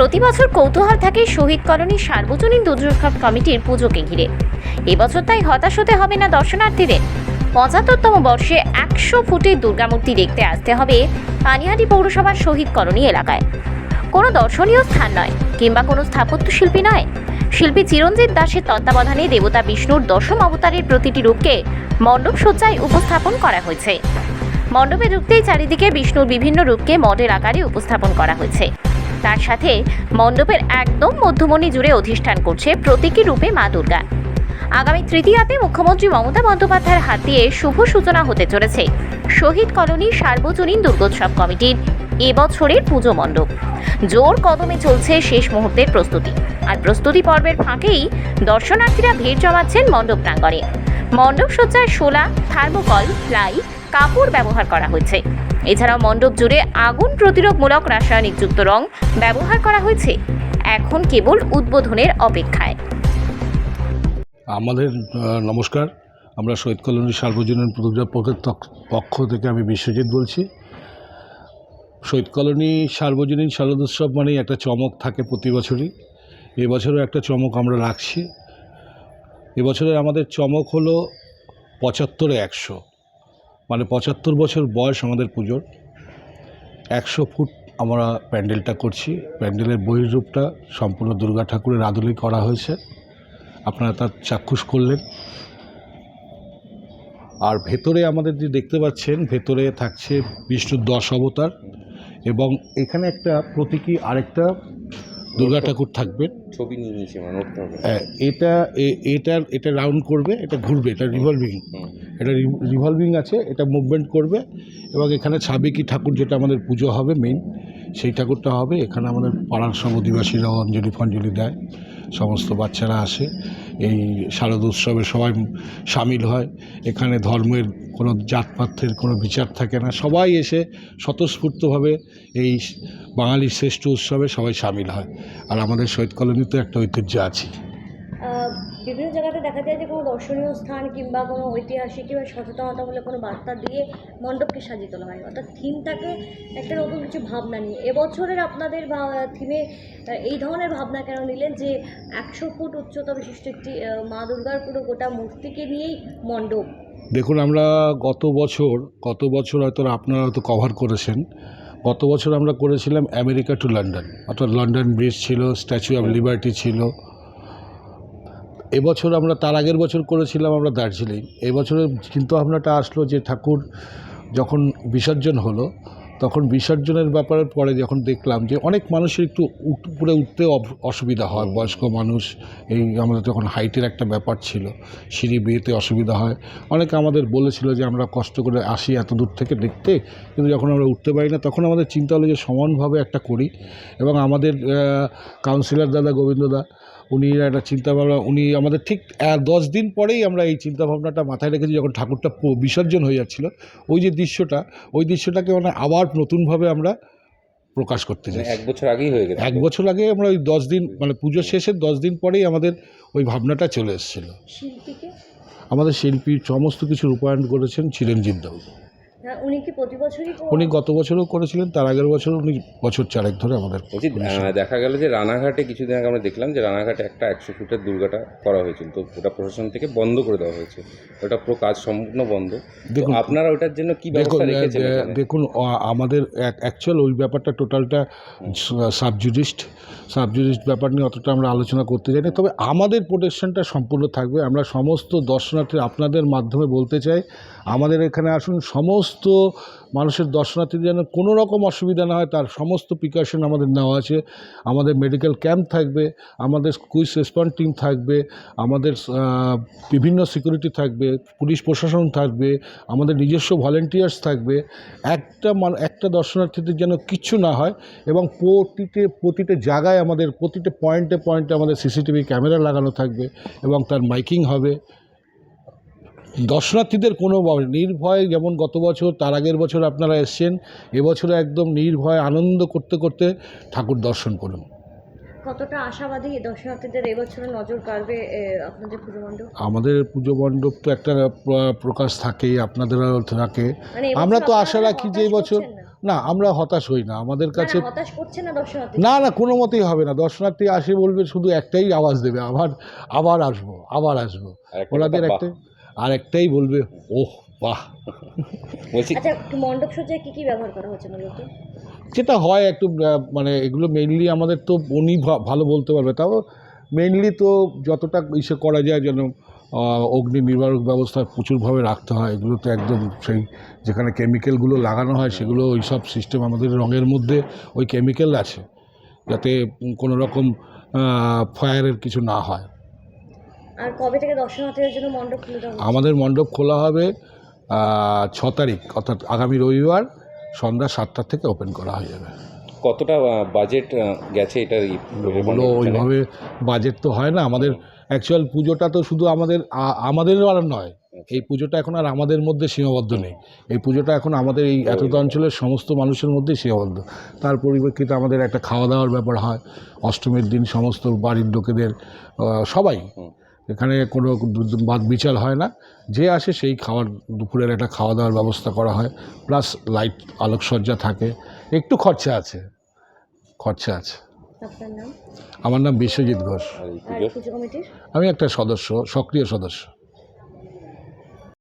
প্রতি বছর কৌতূহল থাকে শহীদ কলোনি সার্বজনীন দুর্গোৎসব কমিটির পুজোকে ঘিরে। এবছর তাই হতাশ হতে হবে না দর্শনার্থীদের। ৭৫তম বর্ষে ১০০ ফুটের দুর্গামূর্তি দেখতে আসতে হবে পানিহাটি পৌরসভার শহীদ কলোনি এলাকায়। কোনো দর্শনীয় স্থান নয় কিংবা কোনো স্থাপত্য শিল্পী নয়, শিল্পী চিরঞ্জিত দাসের তত্ত্বাবধানে দেবতা বিষ্ণুর দশম অবতারের প্রতিটি রূপকে মণ্ডপ সজ্জায় উপস্থাপন করা হয়েছে। মণ্ডপে ঢুকতেই চারিদিকে বিষ্ণুর বিভিন্ন রূপকে মডেল আকারে উপস্থাপন করা হয়েছে। তার সাথে মণ্ডপের একদম মধ্যমণি জুড়ে অধিষ্ঠান করছে প্রতীকী রূপে মা দুর্গা। আগামী তৃতীয়াতে মুখ্যমন্ত্রী মমতা বন্দ্যোপাধ্যায়ের হাত দিয়ে শুভ সূচনা হতে চলেছে শহীদ কলোনি সার্বজনীন দুর্গোৎসব কমিটির এবছরের পুজো মণ্ডপ। জোর কদমে চলছে শেষ মুহূর্তের প্রস্তুতি, আর প্রস্তুতি পর্বের ফাঁকেই দর্শনার্থীরা ভিড় জমাচ্ছেন মণ্ডপ প্রাঙ্গণে। মণ্ডপ সজ্জায় শোলা, থার্মোকল, প্লাই, কাপড় ব্যবহার করা হয়েছে। এছাড়াও মণ্ডপ জুড়ে আগুন প্রতিরোধমূলক রাসায়নিকযুক্ত রং ব্যবহার করা হয়েছে। এখন কেবল উদ্বোধনের অপেক্ষায়। আমাদের নমস্কার, আমরা শহীদ কলোনি সার্বজনীন দুর্গোৎসবের পক্ষ থেকে আমি বিশ্বজিৎ বলছি। শহীদ কলোনি সার্বজনীন শারদোৎসব মানেই একটা চমক থাকে প্রতি বছরই। এবছরও একটা চমক আমরা রাখছি। এবছরে আমাদের চমক হলো ৭৫-এ ১০০, মানে ৭৫ বছর বয়স আমাদের পুজোর। ১০০ ফুট আমরা প্যান্ডেলটা করছি। প্যান্ডেলের বহির্রূপটা সম্পূর্ণ দুর্গা ঠাকুরের আদলেই করা হয়েছে, আপনারা তার চাক্ষুষ করলেন। আর ভেতরে আমাদের যে দেখতে পাচ্ছেন, ভেতরে থাকছে বিষ্ণুর ১০ অবতার, এবং এখানে একটা প্রতীকী আরেকটা দুর্গা ঠাকুর থাকবে। ছবি নিয়ে নিয়েছি, এটা রাউন্ড করবে, এটা ঘুরবে, এটা রিভলভিং আছে, এটা মুভমেন্ট করবে। এবং এখানে সাবেকি ঠাকুর, যেটা আমাদের পুজো হবে মেইন, সেই ঠাকুরটা হবে। এখানে আমাদের পাড়ার সব অধিবাসীরাও অঞ্জলি ফঞ্জলি দেয়, সমস্ত বাচ্চারা আসে, এই শারদোৎসবে সবাই সামিল হয়। এখানে ধর্মের কোনো জাতপাতের কোনো বিচার থাকে না, সবাই এসে স্বতঃস্ফূর্তভাবে এই বাঙালির শ্রেষ্ঠ উৎসবে সবাই সামিল হয়। আর আমাদের শহীদ কলোনিতে একটা ঐতিহ্য আছে। বিভিন্ন জায়গাতে দেখা যায় যে কোনো দর্শনীয় স্থান কিংবা কোনো ঐতিহাসিক কিংবা সচেতনতামূলক কোনো বার্তা দিয়ে মণ্ডপকে সাজিয়ে তোলা হয়, অর্থাৎ থিমটাকে একটা নতুন কিছু ভাবনা নিয়ে। এবছরের আপনাদের থিমে এই ধরনের ভাবনা কেন নিলেন যে ১০০ ফুট উচ্চতা বিশিষ্ট একটি মা দুর্গার পুরো গোটা মূর্তিকে নিয়েই মণ্ডপ? দেখুন, আমরা গত বছর হয়তো আপনারা হয়তো কভার করেছেন। গত বছর আমরা করেছিলাম আমেরিকা টু লন্ডন, অর্থাৎ লন্ডন ব্রিজ ছিল, স্ট্যাচু অফ লিবার্টি ছিল। এবছর আমরা তার আগের বছর করেছিলাম আমরা দার্জিলিং। এবছরে চিন্তাভাবনাটা আসলো যে ঠাকুর যখন বিসর্জন হলো, তখন বিসর্জনের ব্যাপারে পরে যখন দেখলাম যে অনেক মানুষের একটু উপরে উঠতে অসুবিধা হয়, বয়স্ক মানুষ, এই আমাদের তখন হাইটের একটা ব্যাপার ছিল, সিঁড়ি বেয়েতে অসুবিধা হয়। অনেকে আমাদের বলেছিল যে আমরা কষ্ট করে আসি এত দূর থেকে দেখতে, কিন্তু যখন আমরা উঠতে পারি না, তখন আমাদের চিন্তা হলো যে সমানভাবে একটা করি। এবং আমাদের কাউন্সিলর দাদা গোবিন্দদা, উনি একটা চিন্তাভাবনা, উনি আমাদের ঠিক 10 দিন পরেই আমরা এই চিন্তাভাবনাটা মাথায় রেখেছি। যখন ঠাকুরটা বিসর্জন হয়ে যাচ্ছিল, ওই যে দৃশ্যটাকে মানে আবার নতুনভাবে আমরা প্রকাশ করতে চাই। 1 বছর আগেই হয়ে গেছে। 1 বছর আগে আমরা ওই 10 দিন, মানে পুজো শেষের 10 দিন পরেই আমাদের ওই ভাবনাটা চলে এসেছিল। শিল্পীকে আমাদের শিল্পী সমস্ত কিছু রূপায়ণ করেছেন চিরঞ্জিত দাস। উনি কি প্রতি বছরই? উনি গত বছরও করেছিলেন, তার আগের বছর উনি বছর 4 ধরে আমাদের। দেখা গেল যে রানাঘাটে কিছুদিন আগে আমরা দেখলাম যে রানাঘাটে একটা 100 ফুটের দুর্গাটা করা হয়েছিল, তো ওটা প্রশাসন থেকে বন্ধ করে দেওয়া হয়েছে, ওটা পুরো কাজ সম্পূর্ণ বন্ধ। দেখুন আপনারা ওটার জন্য কি ব্যবস্থা রেখেছেন? দেখুন, আমাদের অ্যাকচুয়াল ওই ব্যাপারটা টোটালটা সাবজুডিস্ট ব্যাপার নিয়ে অতটা আমরা আলোচনা করতে চাই না। তবে আমাদের প্রোটেকশনটা সম্পূর্ণ থাকবে। আমরা সমস্ত দর্শনার্থী আপনাদের মাধ্যমে বলতে চাই, আমাদের এখানে আসুন, সমস্ত মানুষের দর্শনার্থীদের যেন কোনো রকম অসুবিধা না হয় তার সমস্ত প্রিকশন আমাদের নেওয়া আছে। আমাদের মেডিকেল ক্যাম্প থাকবে, আমাদের কুইক রেসপন্স টিম থাকবে, আমাদের বিভিন্ন সিকিউরিটি থাকবে, পুলিশ প্রশাসন থাকবে, আমাদের নিজস্ব ভলেন্টিয়ার্স থাকবে। একটা দর্শনার্থীদের যেন কিচ্ছু না হয়। এবং প্রতিটা জায়গায় আমাদের প্রতিটা পয়েন্টে আমাদের সিসিটিভি ক্যামেরা লাগানো থাকবে এবং তার মাইকিং হবে। দর্শনার্থীদের কোনো নির্ভয়, যেমন গত বছর তার আগের বছর আপনারা এসছেন, এবছরে একদম নির্ভয় আনন্দ করতে করতে ঠাকুর দর্শন করুন। কতটা আশাবাদী দর্শনার্থীদের এবছর নজর কাড়বে আপনাদের পুজো মণ্ডপ? আমাদের পুজো মণ্ডপ তো একটা প্রকাশ থাকেই, আপনাদেরও থাকে। আমরা তো আশা রাখি যে এবছর না আমরা হতাশ হই না, আমাদের কাছে হতাশ করছে না দর্শনার্থী? না না কোনো মতেই হবে না। দর্শনার্থী আসে বলবে, শুধু একটাই আওয়াজ দেবে, আবার আসবো, আবার আসবো। আরেকটা ওনাদের কথা, একটাই, আর একটাই বলবে, ওহ বাহ। বলছি আচ্ছা, মণ্ডপ সজ্জায় কি কি ব্যবহার করা হচ্ছে মূলত? যেটা হয় একটু মানে এগুলো মেইনলি আমাদের তো উনি ভালো বলতে পারবে, তাও মেইনলি তো যতটা ইসে করা যায় যেন অগ্নি নির্বাপক ব্যবস্থা প্রচুরভাবে রাখতে হয়। এগুলো তো একদম সেই যেখানে কেমিক্যালগুলো লাগানো হয় সেগুলো ওই সব সিস্টেম, আমাদের রঙের মধ্যে ওই কেমিক্যাল আছে, যাতে কোনো রকম ফায়ারের কিছু না হয়। আর কবে থেকে দর্শনার্থীদের জন্য মণ্ডপ খুলে দেওয়া হচ্ছে? আমাদের মণ্ডপ খোলা হবে 6 তারিখ, অর্থাৎ আগামী রবিবার সন্ধ্যা 7টা থেকে ওপেন করা হয়ে যাবে। কতটা বাজেট গেছে এটার ওগুলো ওইভাবে বাজেট তো হয় না আমাদের। অ্যাকচুয়াল পুজোটা তো শুধু আমাদেরও আর নয়, এই পুজোটা এখন আর আমাদের মধ্যে সীমাবদ্ধ নেই। এই পুজোটা এখন আমাদের এই এতটা অঞ্চলের সমস্ত মানুষের মধ্যেই সীমাবদ্ধ। তার পরিপ্রেক্ষিতে আমাদের একটা খাওয়া দাওয়ার ব্যাপার হয় অষ্টমীর দিন, সমস্ত বাড়ির লোকেদের সবাই, এখানে কোনো বাদ বিচার হয় না, যে আসে সেই দুপুরের একটা খাওয়া দাওয়ার ব্যবস্থা করা হয়, প্লাস লাইট আলোকসজ্জা থাকে। একটু খরচা আছে। আপনার নাম? আমার নাম বিশ্বজিৎ ঘোষ, আর এই আর পুজোর পুজো কমিটির? আমি একটা সদস্য, সক্রিয় সদস্য।